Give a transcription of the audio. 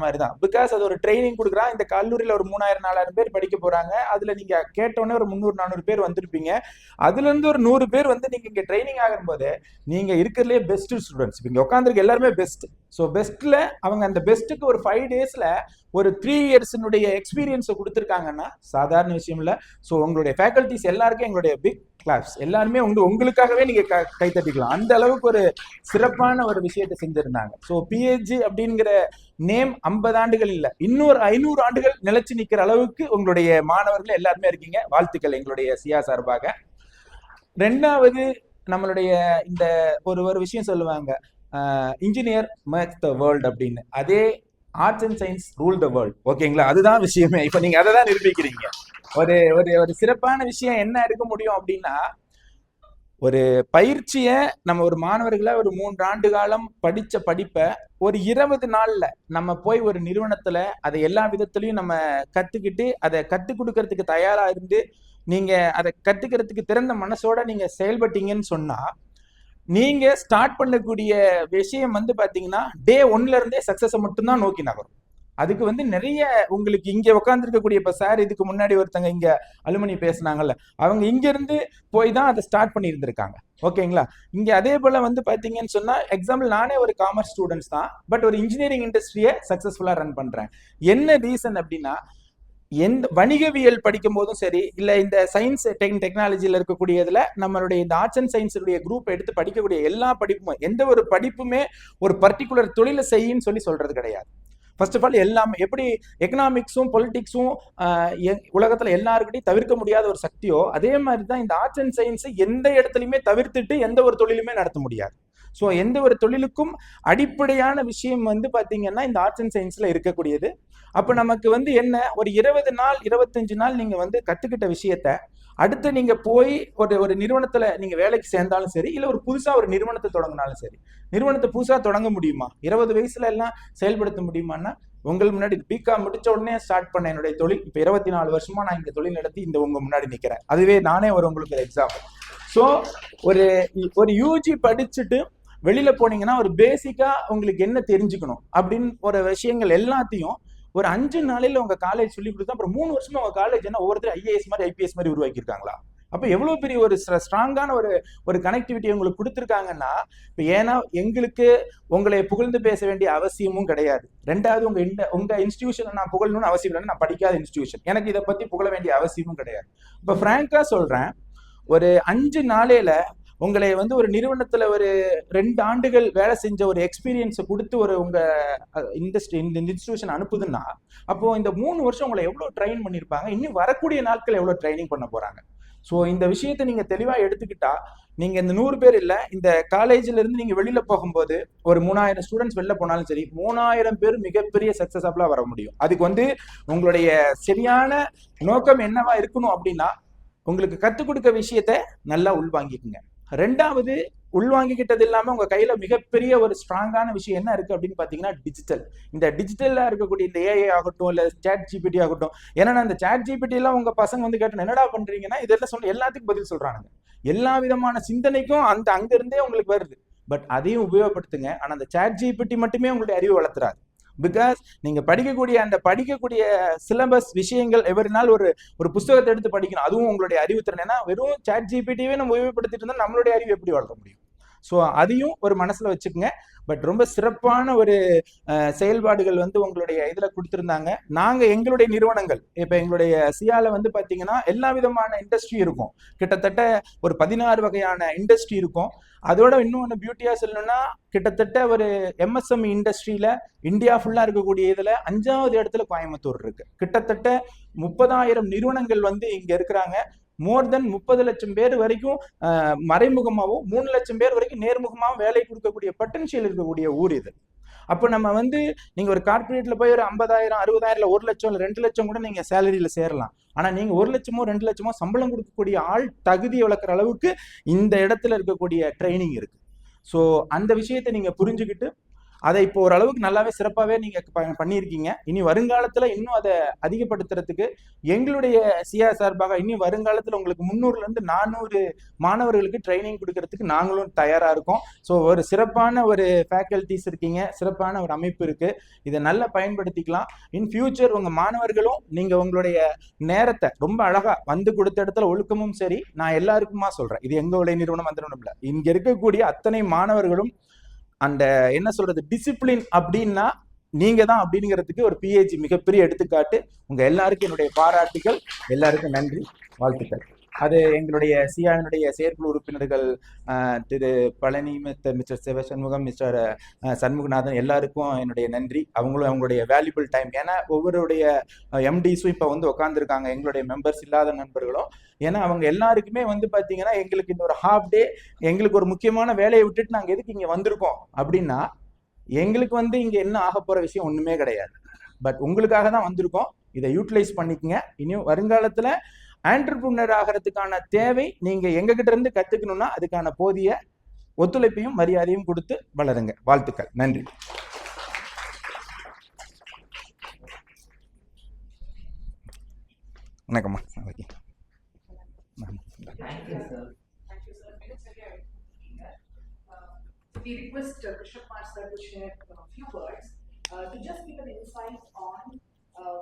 மாதிரிதான். பிகாஸ் அது ஒரு ட்ரைனிங் கொடுக்குறான். இந்த கல்லூரியில ஒரு 3000-4000 பேர் படிக்க போறாங்க. அதுல நீங்க கேட்டோன்னே ஒரு 300-400 பேர் வந்திருப்பீங்க. அதுல இருந்து ஒரு 100 பேர் வந்து நீங்க இங்க ட்ரைனிங் ஆகும் போது நீங்க இருக்கிறதுலே பெஸ்ட் ஸ்டூடெண்ட்ஸ். இங்க உட்காந்துருக்க எல்லாருமே பெஸ்ட். ஸோ பெஸ்ட்ல அவங்க அந்த பெஸ்ட்டுக்கு ஒரு 5 டேஸ்ல ஒரு 3 இயர்ஸ்னுடைய எக்ஸ்பீரியன்ஸை கொடுத்துருக்காங்கன்னா சாதாரண விஷயம் இல்லை. ஸோ உங்களுடைய ஃபேக்கல்டிஸ் எல்லாருக்கும் எங்களுடைய பிக் கிளாஸ். எல்லாருமே உங்களுக்காகவே நீங்க கை தட்டிக்கலாம். அந்த அளவுக்கு ஒரு சிறப்பான ஒரு விஷயத்தை செஞ்சிருந்தாங்க. ஸோ பிஹெச்டி அப்படிங்கிற நேம் 50 ஆண்டுகள் இல்லை, இன்னொரு 500 ஆண்டுகள் நிலைச்சு நிற்கிற அளவுக்கு உங்களுடைய மாணவர்கள் எல்லாருமே இருக்கீங்க. வாழ்த்துக்கள் எங்களுடைய சியா சார்பாக. ரெண்டாவது, நம்மளுடைய இந்த ஒரு விஷயம் சொல்லுவாங்க, இன்ஜினியர் மேக்ஸ் த வேர்ல்ட் அப்படின்னு. அதே arts and science rule the world. ஓகேங்களா? அதுதான் விஷயமே. இப்போ நீங்க அதை தான் நிரூபிக்கிறீங்க. ஒரு ஒரு சிறப்பான விஷயம் என்ன இருக்க முடியும் அப்படின்னா, ஒரு பயிற்சியை நம்ம ஒரு மாணவர்களை ஒரு 3 ஆண்டு காலம் படிச்ச படிப்பை ஒரு 20 நாள்ல நம்ம போய் ஒரு நிறுவனத்துல அதை எல்லா விதத்திலையும் நம்ம கத்துக்கிட்டு அதை கத்துக் கொடுக்கறதுக்கு தயாரா இருந்து நீங்க அதை கத்துக்கிறதுக்கு திறந்த மனசோட நீங்க செயல்பட்டீங்கன்னு சொன்னா, நீங்க ஸ்டார்ட் பண்ணக்கூடிய விஷயம் வந்து பாத்தீங்கன்னா டே 1ல இருந்தே சக்சஸை மட்டும்தான் நோக்கி நகரும். அதுக்கு வந்து நிறைய உங்களுக்கு இங்க உட்காந்துருக்கக்கூடிய இப்ப சார் இதுக்கு முன்னாடி ஒருத்தங்க இங்க அலுமினி பேசினாங்கல்ல, அவங்க இங்க இருந்து போய் தான் அதை ஸ்டார்ட் பண்ணி இருந்திருக்காங்க. ஓகேங்களா? இங்க அதே போல வந்து பாத்தீங்கன்னு சொன்னா, எக்ஸாம்பிள் நானே ஒரு காமர்ஸ் ஸ்டூடெண்ட்ஸ் தான், பட் ஒரு இன்ஜினியரிங் இண்டஸ்ட்ரியை சக்சஸ்ஃபுல்லா ரன் பண்றேன். என்ன ரீசன் அப்படின்னா, எந்த வணிகவியல் படிக்கும் போதும் சரி, இல்ல இந்த சயின்ஸ் டெக்னாலஜியில இருக்கக்கூடியதுல நம்மளுடைய இந்த ஆர்ட்ஸ் அண்ட் சயின்ஸுடைய குரூப் எடுத்து படிக்கக்கூடிய எல்லா படிப்புமே, எந்த ஒரு படிப்புமே ஒரு பர்டிகுலர் தொழிலை செய்யின்னு சொல்றது கிடையாது. ஃபர்ஸ்ட் ஆஃப் ஆல் எல்லாமே எப்படி எக்கனாமிக்ஸும் பொலிட்டிக்ஸும் உலகத்துல எல்லாருக்கிட்டையும் தவிர்க்க முடியாத ஒரு சக்தியோ, அதே மாதிரி தான் இந்த ஆர்ட்ஸ் அண்ட் சயின்ஸ் எந்த இடத்துலையுமே தவிர்த்துட்டு எந்த ஒரு தொழிலுமே நடத்த முடியாது. ஸோ எந்த ஒரு தொழிலுக்கும் அடிப்படையான விஷயம் வந்து பாத்தீங்கன்னா இந்த ஆர்ட்ஸ் அண்ட் சயின்ஸ்ல இருக்கக்கூடியது. அப்ப நமக்கு வந்து என்ன, ஒரு 20 நாள் 25 நாள் நீங்க வந்து கத்துக்கிட்ட விஷயத்த அடுத்து நீங்க போய் ஒரு நிறுவனத்துல நீங்க வேலைக்கு சேர்ந்தாலும் சரி, இல்ல ஒரு புதுசா ஒரு நிறுவனத்தை தொடங்கினாலும் சரி, நிறுவனத்தை புதுசா தொடங்க முடியுமா? 20 வயசுல எல்லாம் செயல்படுத்த முடியுமான்னா, உங்களுக்கு முன்னாடி பிகாம் முடிச்ச உடனே ஸ்டார்ட் பண்ண என்னுடைய தொழில் இப்ப 24 வருஷமா நான் இந்த தொழில் நடத்தி இந்த உங்க முன்னாடி நிக்கிறேன். அதுவே நானே உங்களுக்கு எக்ஸாம்பிள். ஸோ ஒரு யூஜி படிச்சுட்டு வெளியில போனீங்கன்னா ஒரு பேசிக்கா உங்களுக்கு என்ன தெரிஞ்சுக்கணும் அப்படின்னு ஒரு விஷயங்கள் எல்லாத்தையும் ஒரு 5 நாளையில உங்க காலேஜ் சொல்லி கொடுத்தா, அப்புறம் 3 வருஷமா உங்க காலேஜ் என்ன ஒவ்வொருத்தரும் ஐஏஎஸ் மாதிரி ஐபிஎஸ் மாதிரி உருவாக்கி இருக்காங்களா? அப்ப எவ்வளவு பெரிய ஒரு ஸ்ட்ராங்கான ஒரு கனெக்டிவிட்டி உங்களுக்கு கொடுத்துருக்காங்கன்னா, இப்ப ஏன்னா எங்களுக்கு உங்களை புகழ்ந்து பேச வேண்டிய அவசியமும் கிடையாது. ரெண்டாவது, உங்க இன்ஸ்டிடியூஷனை நான் புகழணும்னு அவசியம் இல்லைன்னு, நான் படிக்காத இன்ஸ்டிடியூஷன், எனக்கு இதை பத்தி புகழ வேண்டிய அவசியமும் கிடையாது. இப்ப பிராங்கா சொல்றேன், ஒரு 5 நாளையில உங்களை வந்து ஒரு நிறுவனத்துல ஒரு 2 ஆண்டுகள் வேலை செஞ்ச ஒரு எக்ஸ்பீரியன்ஸை கொடுத்து உங்க இந்த இன்ஸ்டிடியூஷன் அனுப்புதுன்னா, அப்போ இந்த 3 வருஷம் உங்களை எவ்வளவு ட்ரெயின் பண்ணிருப்பாங்க, இன்னும் வரக்கூடிய நாட்கள் எவ்வளவு ட்ரைனிங் பண்ண போறாங்க. ஸோ இந்த விஷயத்தை நீங்க தெளிவா எடுத்துக்கிட்டா, நீங்க இந்த 100 பேர் இல்ல, இந்த காலேஜ்ல இருந்து நீங்க வெளியில போகும்போது ஒரு 3000 ஸ்டூடெண்ட்ஸ் வெளில போனாலும் சரி, 3000 பேர் மிகப்பெரிய சக்சஸ்ஃபுல்லா வர முடியும். அதுக்கு வந்து உங்களுடைய சரியான நோக்கம் என்னவா இருக்கணும் அப்படின்னா, உங்களுக்கு கத்துக் கொடுக்க விஷயத்த நல்லா உள்வாங்கிக்குங்க. ரெண்டாவது, உள்வாங்கிக்கிட்டது இல்லாம உங்க கையில மிகப்பெரிய ஒரு ஸ்ட்ராங்கான விஷயம் என்ன இருக்கு அப்படின்னு பாத்தீங்கன்னா டிஜிட்டல். இந்த டிஜிட்டல்ல இருக்கக்கூடிய இந்த ஏஐ ஆகட்டும், இல்ல சாட் ஜிபிடி ஆகட்டும். ஏன்னா இந்த சாட் ஜிபிடி எல்லாம் உங்க பசங்க வந்து கேட்டு என்னடா பண்றீங்கன்னா, இதெல்லாம் சொன்ன எல்லாத்துக்கும் பதில் சொல்றாங்க. எல்லா விதமான சிந்தனைக்கும் அங்க இருந்தே உங்களுக்கு வருது. பட் அதையும் உபயோகப்படுத்துங்க. ஆனா அந்த சாட் ஜிபிடி மட்டுமே உங்களுடைய அறிவு வளர்த்துறாது. பிகாஸ் நீங்க படிக்கக்கூடிய சிலபஸ் விஷயங்கள் எவரி நாள் ஒரு புத்தகத்தை எடுத்து படிக்கணும். அதுவும் உங்களுடைய அறிவுத்திறன். ஏன்னா வெறும் சாட் ஜிபிடியே நம்ம உபயோகப்படுத்திட்டு இருந்தா நம்மளுடைய அறிவு எப்படி வளர முடியும்? ஸோ அதையும் ஒரு மனசுல வச்சுக்கோங்க. பட் ரொம்ப சிறப்பான ஒரு செயல்பாடுகள் வந்து உங்களுடைய இதுல கொடுத்துருந்தாங்க. நாங்க எங்களுடைய நிறுவனங்கள் இப்ப எங்களுடைய சியால வந்து பாத்தீங்கன்னா எல்லா விதமான இண்டஸ்ட்ரி இருக்கும். கிட்டத்தட்ட ஒரு 16 வகையான இண்டஸ்ட்ரி இருக்கும். அதோட இன்னொன்று பியூட்டியா சொல்லணும்னா, கிட்டத்தட்ட ஒரு எம்எஸ்எம்இ இண்டஸ்ட்ரியில இந்தியா ஃபுல்லா இருக்கக்கூடிய இதுல 5வது இடத்துல கோயம்புத்தூர் இருக்கு. கிட்டத்தட்ட 30,000 நிறுவனங்கள் வந்து இங்க இருக்கிறாங்க. மோர் தென் 30 லட்சம் பேர் வரைக்கும் மறைமுகமாகவும் 3 லட்சம் பேர் வரைக்கும் நேர்முகமாகவும் வேலை கொடுக்கக்கூடிய பொட்டன்ஷியல் இருக்கக்கூடிய ஊர் இது. அப்போ நம்ம வந்து நீங்க ஒரு கார்பரேட்ல போய் ஒரு 50,000 60,000 1 லட்சம் இல்லை 2 லட்சம் கூட நீங்க சேலரியில சேரலாம். ஆனா நீங்க 1 லட்சமோ 2 லட்சமோ சம்பளம் கொடுக்கக்கூடிய ஆள் தகுதியை வளர்க்குற அளவுக்கு இந்த இடத்துல இருக்கக்கூடிய ட்ரைனிங் இருக்கு. ஸோ அந்த விஷயத்தை நீங்க புரிஞ்சுக்கிட்டு அதை இப்போ ஓரளவுக்கு நல்லாவே சிறப்பாகவே நீங்க பண்ணியிருக்கீங்க. இனி வருங்காலத்துல இன்னும் அதை அதிகப்படுத்துறதுக்கு எங்களுடைய சிஆ சார்பாக இனி வருங்காலத்துல உங்களுக்கு 300ல இருந்து 400 மாணவர்களுக்கு ட்ரைனிங் கொடுக்கறதுக்கு நாங்களும் தயாரா இருக்கோம். ஸோ ஒரு சிறப்பான ஒரு ஃபேக்கல்டிஸ் இருக்கீங்க, சிறப்பான ஒரு அமைப்பு இருக்கு. இதை நல்லா பயன்படுத்திக்கலாம். இன் ஃபியூச்சர் உங்க மாணவர்களும் நீங்க உங்களுடைய நேரத்தை ரொம்ப அழகா வந்து கொடுத்த இடத்துல ஒழுக்கமும் சரி, நான் எல்லாருக்குமா சொல்றேன், இது எங்களுடைய நிறுவனம் அந்த நிறுவனம் இல்லை, இங்க இருக்கக்கூடிய அத்தனை மாணவர்களும் அந்த என்ன சொல்றது டிசிப்ளின் அப்படின்னா நீங்க தான் அப்படிங்கிறதுக்கு ஒரு பிஹெச்டி மிகப்பெரிய எடுத்துக்காட்டு. உங்க எல்லாருக்கும் என்னுடைய பாராட்டுகள், எல்லாருக்கும் நன்றி, வாழ்த்துக்கள். அது எங்களுடைய சிஆனுடைய செயற்குழு உறுப்பினர்கள் திரு பழனி, மிஸ்டர் சிவசண்முகம், மிஸ்டர் சண்முகநாதன், எல்லாருக்கும் என்னுடைய நன்றி. அவங்களும் அவங்களுடைய வேல்யூபிள் டைம், ஏன்னா ஒவ்வொருடைய எம்டிஸும் இப்போ வந்து உட்காந்துருக்காங்க, எங்களுடைய மெம்பர்ஸ் இல்லாத நண்பர்களும். ஏன்னா அவங்க எல்லாருக்குமே வந்து பார்த்தீங்கன்னா எங்களுக்கு இந்த ஒரு ஹாஃப் டே எங்களுக்கு ஒரு முக்கியமான வேலையை விட்டுட்டு நாங்கள் எதுக்கு இங்கே வந்திருக்கோம் அப்படின்னா, எங்களுக்கு வந்து இங்கே என்ன ஆக போகிற விஷயம் ஒன்றுமே கிடையாது. பட் உங்களுக்காக தான் வந்திருக்கோம். இதை யூட்டிலைஸ் பண்ணிக்கங்க. இனியும் வருங்காலத்தில் ஆண்டர்பிரினர் ஆகிறதுக்கான தேவை நீங்க எங்ககிட்ட இருந்து கத்துக்கணும்னா அதுக்கான போதிய ஒத்துழைப்பையும் மரியாதையும் கொடுத்து வளருங்க. வாழ்த்துக்கள், நன்றி. வணக்கம்மா. We request Bishop Marcel to share a few words to just give an insight on